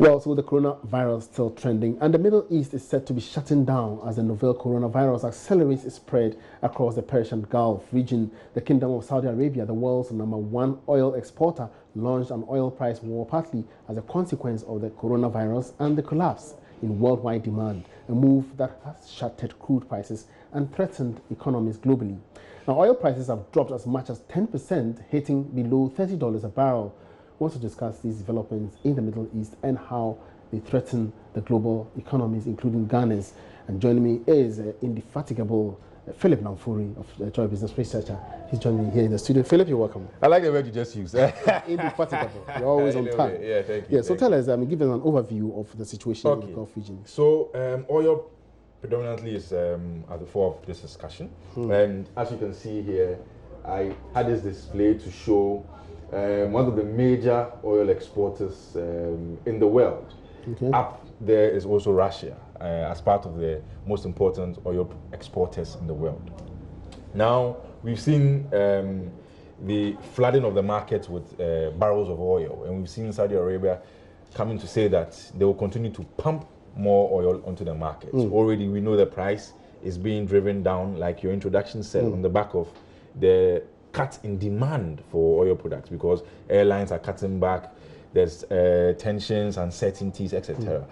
Well, so the coronavirus still trending, and the Middle East is set to be shutting down as the novel coronavirus accelerates its spread across the Persian Gulf region. The Kingdom of Saudi Arabia, the world's #1 oil exporter, launched an oil price war partly as a consequence of the coronavirus and the collapse in worldwide demand, a move that has shattered crude prices and threatened economies globally. Now, oil prices have dropped as much as 10%, hitting below $30 a barrel. We want to discuss these developments in the Middle East and how they threaten the global economies, including Ghana's. And joining me is indefatigable Philip Namfuri of the Joy Business Researcher. He's joining me here in the studio. Philip, you're welcome. I like the word you just used. Indefatigable. You're always on time. Yeah, thank you. Yeah, so tell us, give us an overview of the situation in the Gulf region. So, oil predominantly is at the fore of this discussion. And as you can see here, I had this display to show one of the major oil exporters in the world. Okay. Up there is also Russia, as part of the most important oil exporters in the world. Now, we've seen the flooding of the market with barrels of oil, and we've seen Saudi Arabia coming to say that they will continue to pump more oil onto the market. Already, we know the price is being driven down, like your introduction said, on the back of the cut in demand for oil products, because airlines are cutting back, there's tensions, uncertainties, etc.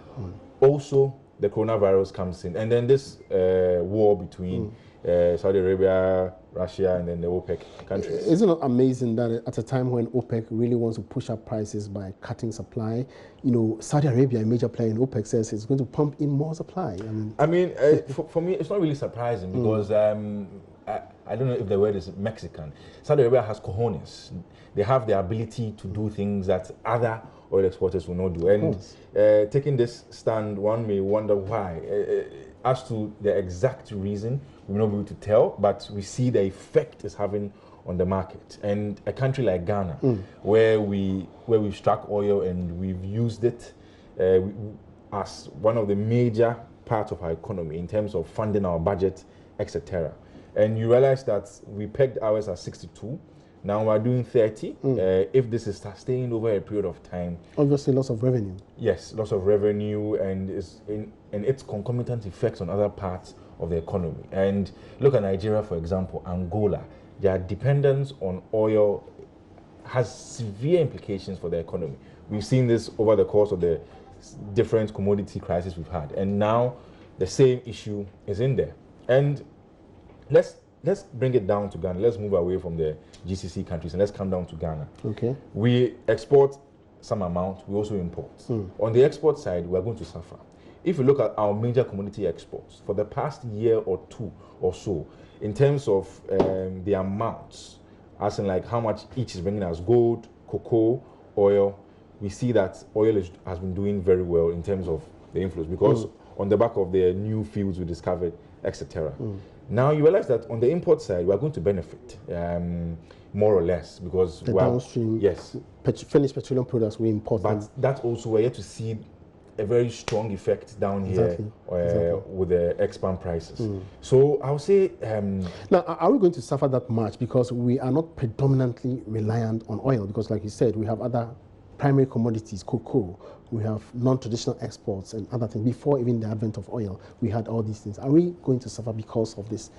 Also, the coronavirus comes in, and then this war between Saudi Arabia, Russia, and then the OPEC countries. Isn't it amazing that at a time when OPEC really wants to push up prices by cutting supply, Saudi Arabia, a major player in OPEC, says it's going to pump in more supply? For me, it's not really surprising because I don't know if the word is Mexican. Saudi Arabia has cojones. They have the ability to do things that other oil exporters will not do. And taking this stand, one may wonder why. As to the exact reason, we will not be able to tell, but we see the effect it's having on the market. And a country like Ghana, where we've struck oil and we've used it as one of the major parts of our economy in terms of funding our budget, etc. And you realize that we pegged ours at 62. Now we're doing 30. If this is sustained over a period of time, obviously loss of revenue. Yes, loss of revenue, and its concomitant effects on other parts of the economy. And look at Nigeria, for example, Angola. Their dependence on oil has severe implications for the economy. We've seen this over the course of the different commodity crises we've had, and now the same issue is in there. And let's bring it down to Ghana. Let's move away from the GCC countries and let's come down to Ghana. Okay. We export some amount, we also import. On the export side, we're going to suffer. If you look at our major commodity exports for the past year or two or so, in terms of the amounts, as in like how much each is bringing us, gold, cocoa, oil, we see that oil has been doing very well in terms of the inflows, because on the back of the new fields we discovered, etc. Now you realize that on the import side, we are going to benefit more or less, because the downstream, finished petroleum products we import. But that's also we're yet to see a very strong effect down here with the expand prices. So I would say now, are we going to suffer that much because we are not predominantly reliant on oil? Because, like you said, we have other primary commodities, cocoa, we have non-traditional exports and other things. Before even the advent of oil, we had all these things. Are we going to suffer because of this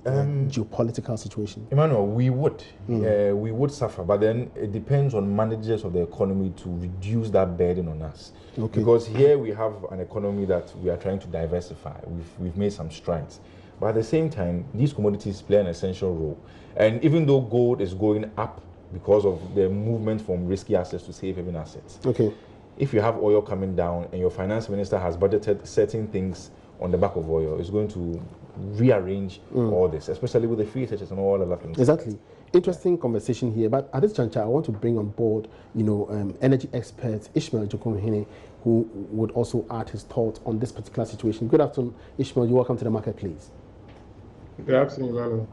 geopolitical situation? Emmanuel, we would suffer, but then it depends on managers of the economy to reduce that burden on us. Okay. Because here we have an economy that we are trying to diversify. We've made some strides. But at the same time, these commodities play an essential role. And even though gold is going up because of the movement from risky assets to safe haven assets. Okay. If you have oil coming down and your finance minister has budgeted certain things on the back of oil, it's going to rearrange all this, especially with the free searches and all other things. Exactly. Interesting conversation here, but at this juncture, I want to bring on board, energy expert Ishmael Jokomuhene, who would also add his thoughts on this particular situation. Good afternoon, Ishmael. You're welcome to the market, please. Good afternoon, Emmanuel.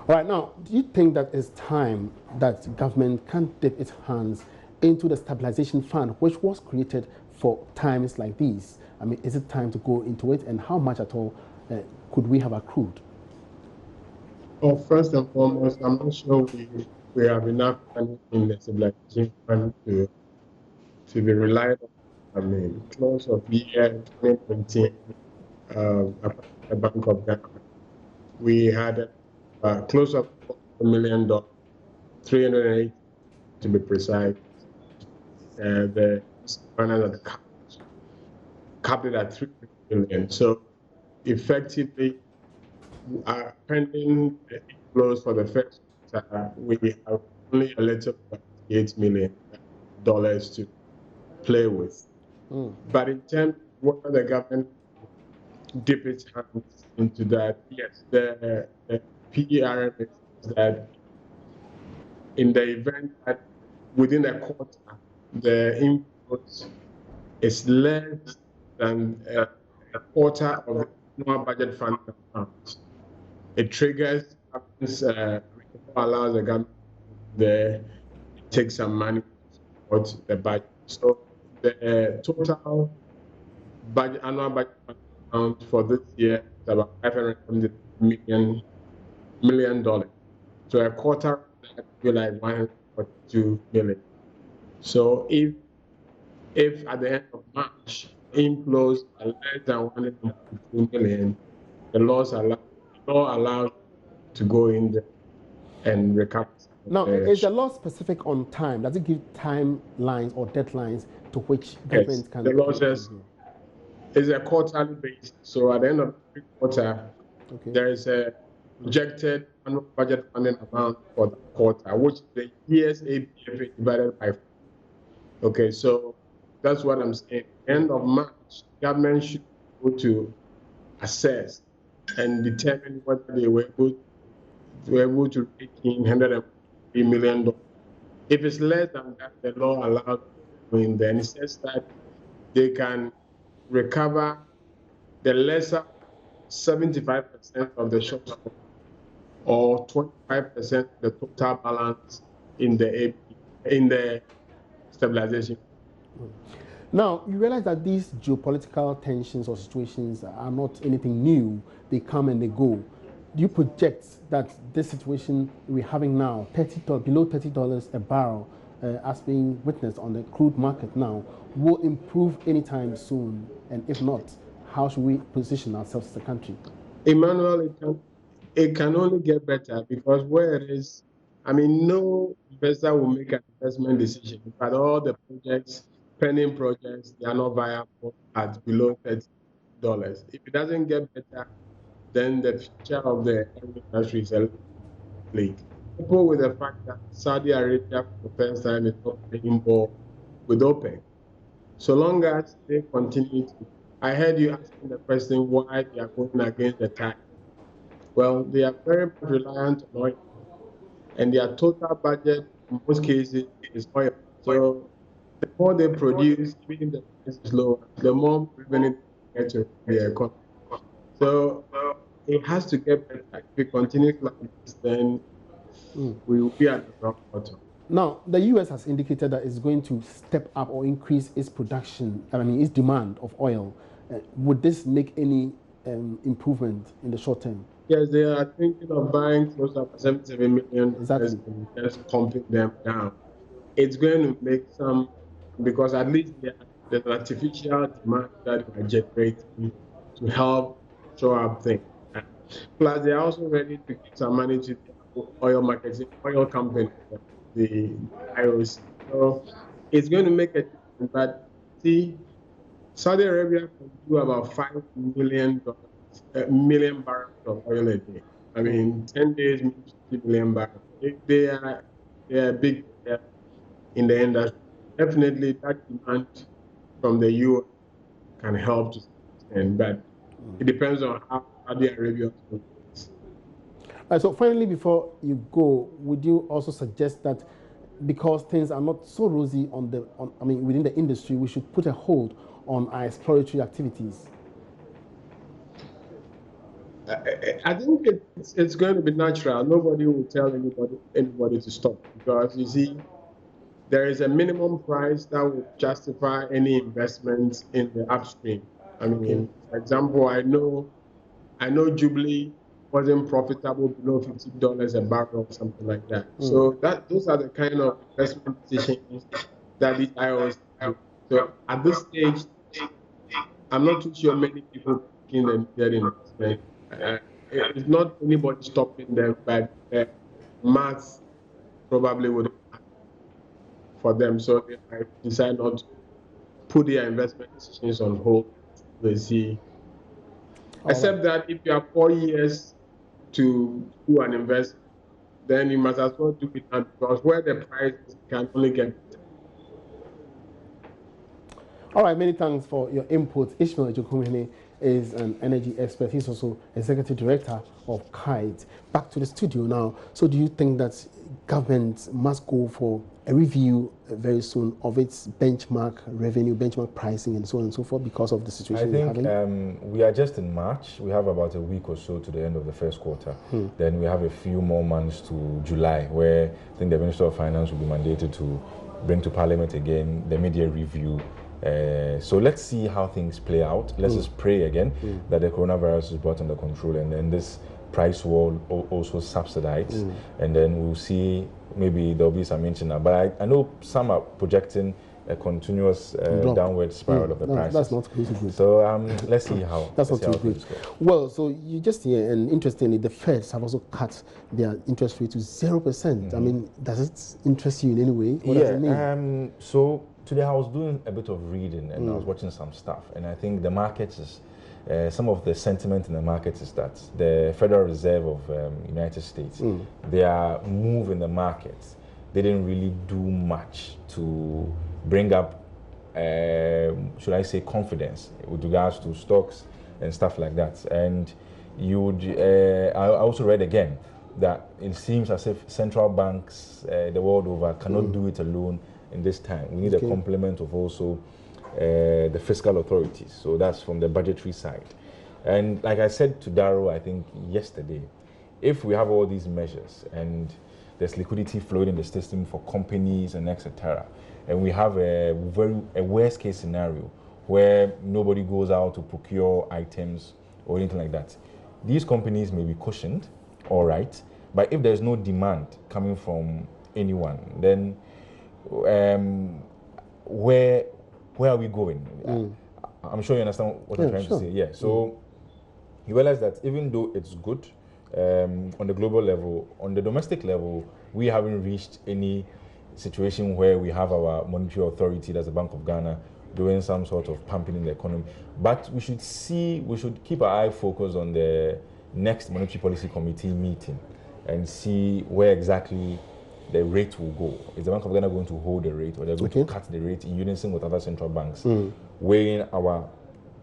All right, now, do you think that it's time that government can dip its hands into the stabilization fund, which was created for times like these? I mean, is it time to go into it, and how much at all could we have accrued? Well, first and foremost, I'm not sure we have enough money in the stabilization fund to be relied close of year 2019, the Bank of Ghana, we had close of $1 million, 380 to be precise. The finance of the capped it at 3 billion. So effectively, pending the inflows for the first quarter, we have only a little over $8 million to play with. But in terms of what the government dip its hands into that, yes, the PERM is that in the event that within a quarter, the input is less than a quarter of the annual budget fund amount, it triggers, allows the government to take some money to support the budget. So the total budget, annual budget amount for this year is about $570 million. So a quarter of that would be like $142 million. So if at the end of March inflows are less than $142 million, the law allows to go in there and recover. Now, is the law specific on time? Does it give timelines or deadlines to which government can? The law says it's a quarterly basis. So at the end of every quarter, there is a projected annual budget funding amount for the quarter, which the year's ABFA divided by 4. Okay, so that's what I'm saying. End of March, government should go to assess and determine whether they were able to take in $103 million. If it's less than that, the law allows then it says that they can recover the lesser 75% of the shortfall or 25% of the total balance in the stabilization. Now, you realize that these geopolitical tensions or situations are not anything new. They come and they go. Do you project that this situation we're having now, below $30 a barrel, as being witnessed on the crude market now, will improve anytime soon? And if not, how should we position ourselves as a country? Emmanuel, it can only get better, because where it is, no investor will make an investment decision, but all the pending projects, they are not viable at below $30. If it doesn't get better, then the future of the industry is a leak. Coupled with the fact that Saudi Arabia, for the first time, is not playing ball with OPEC. So long as they continue to, I heard you asking the question why they are going against the tide. Well, they are very much reliant on oil, and their total budget in most cases is oil. So the more they produce, even the price is lower, the more revenue they get to the economy. So it has to get better. If we continue like this, then we will be at the rock bottom. Now, the U.S. has indicated that it's going to step up or increase its production, its demand of oil. Would this make any improvement in the short term? Yes, they are thinking of buying close to 77 million, exactly, just pumping them down. It's going to make some, because at least there's artificial demand that they are generating to help show up things. Plus, they are also ready to give some money to the oil company, the IOC. So it's going to make a difference. But see, Saudi Arabia can do about 5 million barrels of oil a day. 10 days means 50 million barrels. They are big in the industry. Definitely, that demand from the U.S. can help to extend, but it depends on how Saudi Arabia is. So finally, before you go, would you also suggest that because things are not so rosy within the industry, we should put a hold on our exploratory activities? I think it's going to be natural. Nobody will tell anybody to stop, because you see, there is a minimum price that would justify any investment in the upstream. For example, I know Jubilee wasn't profitable below $50 a barrel or something like that. So those are the kind of investment decisions that these IOs do. So at this stage, I'm not too sure many people making the needed investment. It's not anybody stopping them, but maths probably would for them, so they might decide not to put their investment decisions on hold. They see, except that if you have 4 years to do an investment, then you must as well do it now because where the price is, it can only get better. All right, many thanks for your input. Ishmael Ejokumene is an energy expert. He's also executive director of Kite. Back to the studio now. So do you think that government must go for a review very soon of its benchmark revenue, benchmark pricing, and so on and so forth because of the situation we're having? I think we are just in March. We have about a week or so to the end of the first quarter. Then we have a few more months to July, where I think the Minister of Finance will be mandated to bring to Parliament again the mid-year review. So let's see how things play out. Let's just pray again that the coronavirus is brought under control and then this price war also subsidized. And then we'll see, maybe there'll be some mention now. But I know some are projecting a continuous downward spiral of the prices. That's not good. So let's see how. That's not too good. Well, so you just hear, and interestingly, the Feds have also cut their interest rate to 0%. I mean, does it interest you in any way? What does it mean? So today I was doing a bit of reading and I was watching some stuff, and I think the markets is some of the sentiment in the market is that the Federal Reserve of United States, their move in the markets, they didn't really do much to bring up, should I say, confidence with regards to stocks and stuff like that. And you would, I also read again that it seems as if central banks the world over cannot do it alone in this time. We need a complement of also the fiscal authorities. So that's from the budgetary side. And like I said to Darrow, I think yesterday, if we have all these measures and there's liquidity flowing in the system for companies and etc., and we have a worst case scenario where nobody goes out to procure items or anything like that, these companies may be cushioned, all right, but if there's no demand coming from anyone, then where are we going? I'm sure you understand what I'm trying to say. Yeah. So you realize that even though it's good on the global level, on the domestic level, we haven't reached any situation where we have our monetary authority, that's the Bank of Ghana, doing some sort of pumping in the economy. But we should keep our eye focused on the next Monetary Policy Committee meeting and see where exactly the rate will go. Is the Bank of Ghana going to hold the rate, or they're going to cut the rate in unison with other central banks, weighing our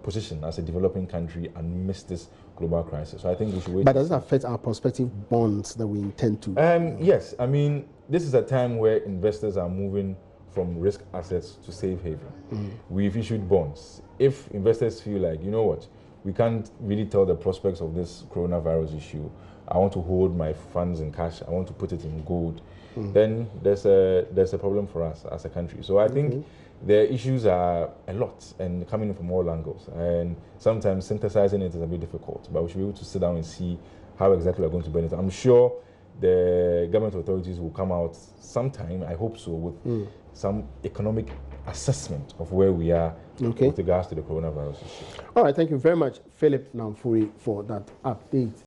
position as a developing country amidst this global crisis? So I think we should wait. But does it affect our prospective bonds that we intend to? Yes. I mean, this is a time where investors are moving from risk assets to safe haven. We've issued bonds. If investors feel like, you know what, we can't really tell the prospects of this coronavirus issue, I want to hold my funds in cash, I want to put it in gold, then there's a problem for us as a country. So I think the issues are a lot and coming in from all angles, and sometimes synthesizing it is a bit difficult, but we should be able to sit down and see how exactly we're going to benefit. I'm sure the government authorities will come out sometime, I hope so, with some economic assessment of where we are with regards to the coronavirus issue. All right, thank you very much, Philip Namfuri, for that update.